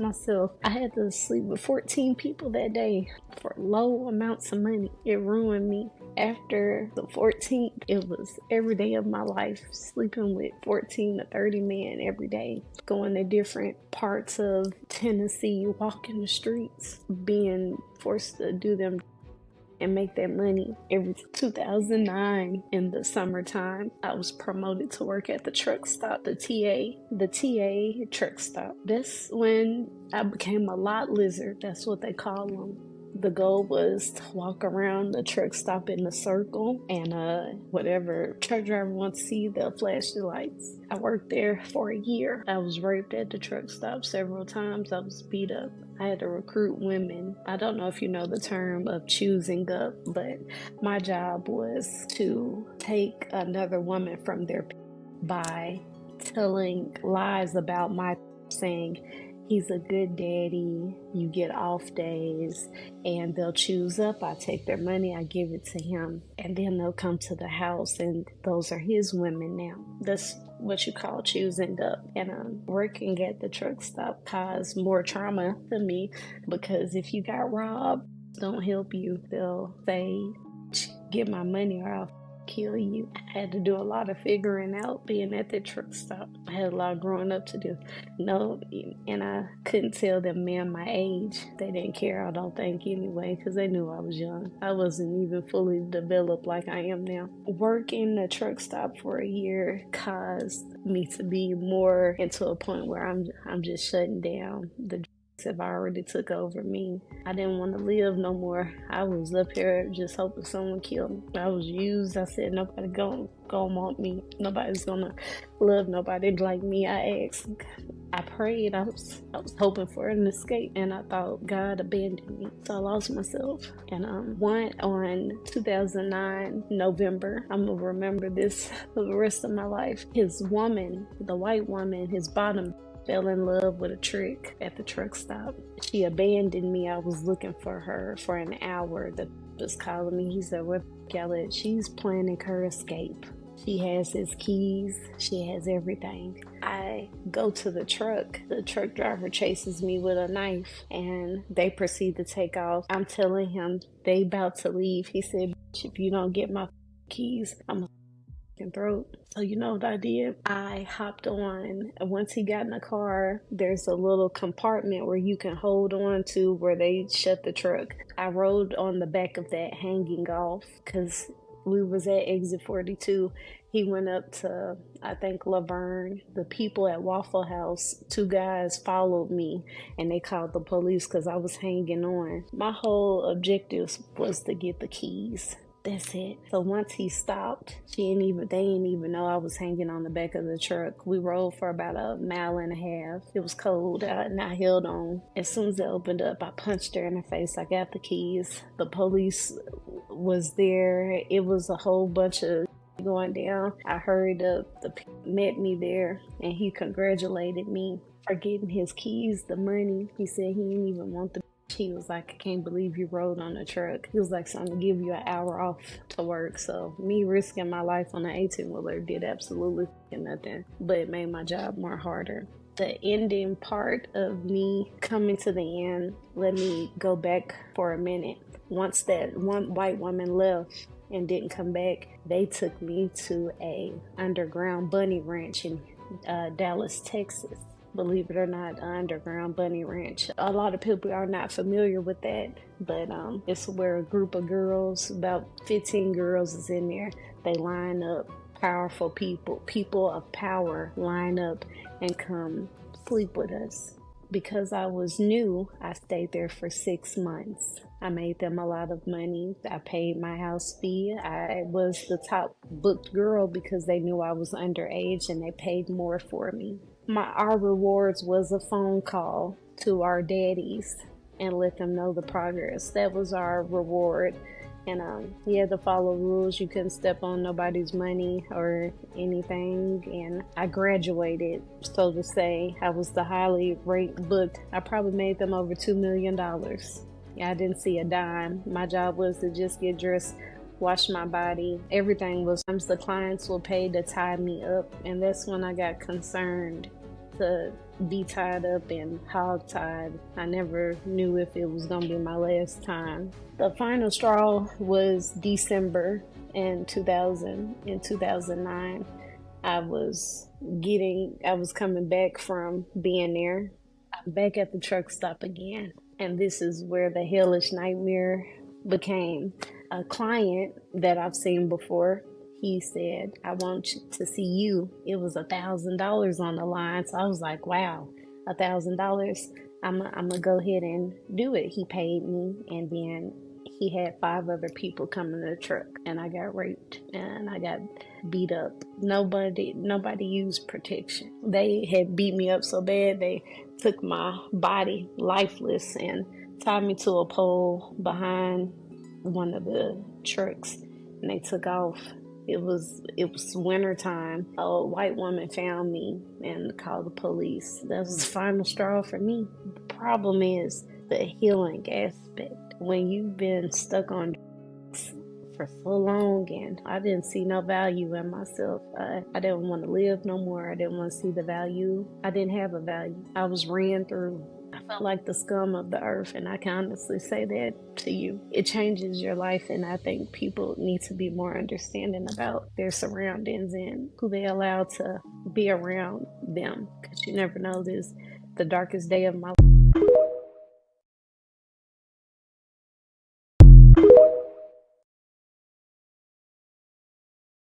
myself. I had to sleep with 14 people that day for low amounts of money. It ruined me. After the 14th, it was every day of my life, sleeping with 14 to 30 men every day, going to different parts of Tennessee, walking the streets, being forced to do them and make that money. Every 2009 in the summertime, I was promoted to work at the truck stop, the TA truck stop. That's when I became a lot lizard. That's what they call them. The goal was to walk around the truck stop in a circle, and whatever truck driver wants to see, they'll flash the lights. I worked there for a year. I was raped at the truck stop several times. I was beat up. I had to recruit women. I don't know if you know the term of choosing up, but my job was to take another woman from their by telling lies about my, saying he's a good daddy, you get off days, and they'll choose up. I take their money, I give it to him, and then they'll come to the house, and those are his women now. That's what you call choosing up. And working at the truck stop caused more trauma to me, because if you got robbed, don't help you. They'll say, get my money or I'll kill you. I had to do a lot of figuring out being at the truck stop. I had a lot of growing up to do. And I couldn't tell them man my age. They didn't care, I don't think, anyway, because they knew I was young. I wasn't even fully developed like I am now. Working the truck stop for a year caused me to be more into a point where I'm just shutting down. The have already took over me. I didn't want to live no more. I was up here just hoping someone killed me. I was used. I said nobody gonna want me. Nobody's gonna love nobody like me. I asked. I prayed. I was hoping for an escape, and I thought God abandoned me. So I lost myself. And one on 2009 November. I'm gonna remember this for the rest of my life. His woman, the white woman, his bottom, fell in love with a trick at the truck stop. She abandoned me. I was looking for her for an hour. The was calling me. He said, "Where y'all at?" She's planning her escape. She has his keys. She has everything. I go to the truck. The truck driver chases me with a knife, and they proceed to take off. I'm telling him they about to leave. He said, "If you don't get my keys, I'm throat." So you know what I did? I hopped on. Once he got in the car, there's a little compartment where you can hold on to where they shut the truck. I rode on the back of that, hanging off, because we was at exit 42. He went up to, I think, Laverne. The people at Waffle House, two guys followed me, and they called the police because I was hanging on. My whole objective was to get the keys. That's it. So once he stopped, they didn't even know I was hanging on the back of the truck. We rode for about a mile and a half. It was cold out, and I held on. As soon as it opened up, I punched her in the face. I got the keys. The police was there. It was a whole bunch of going down. I hurried up. The met me there, and he congratulated me for getting his keys, the money. He said he didn't even want the. He was like, "I can't believe you rode on the truck." He was like, "So I'm gonna give you an hour off to work." So me risking my life on an 18-wheeler did absolutely nothing, but it made my job more harder. The ending part of me coming to the end, let me go back for a minute. Once that one white woman left and didn't come back, they took me to a underground bunny ranch in Dallas, Texas. Believe it or not, underground bunny ranch. A lot of people are not familiar with that, but it's where a group of girls, about 15 girls is in there. They line up, powerful people of power line up and come sleep with us. Because I was new, I stayed there for 6 months. I made them a lot of money. I paid my house fee. I was the top booked girl because they knew I was underage, and they paid more for me. Our rewards was a phone call to our daddies and let them know the progress. That was our reward. And you had to follow rules. You couldn't step on nobody's money or anything. And I graduated, so to say. I was the highly ranked booked. I probably made them over $2 million. I didn't see a dime. My job was to just get dressed, wash my body. Everything was, the clients were paid to tie me up. And that's when I got concerned. to be tied up and hogtied. I never knew if it was going to be my last time. The final straw was December in 2009. I was coming back from being there. I'm back at the truck stop again. And this is where the hellish nightmare became. A client that I've seen before, he said, I want to see you. It was $1,000 on the line. So I was like, wow, $1,000. I'm gonna go ahead and do it. He paid me, and then he had 5 other people come in the truck, and I got raped and I got beat up. Nobody used protection. They had beat me up so bad they took my body lifeless and tied me to a pole behind one of the trucks, and they took off. It was winter time. A white woman found me and called the police. That was the final straw for me. The problem is the healing aspect. When you've been stuck on drugs for so long, and I didn't see no value in myself. I didn't want to live no more. I didn't want to see the value. I didn't have a value. I was ran through. I felt like the scum of the earth, and I can honestly say that to you. It changes your life, and I think people need to be more understanding about their surroundings and who they allow to be around them, because you never know, this the darkest day of my life.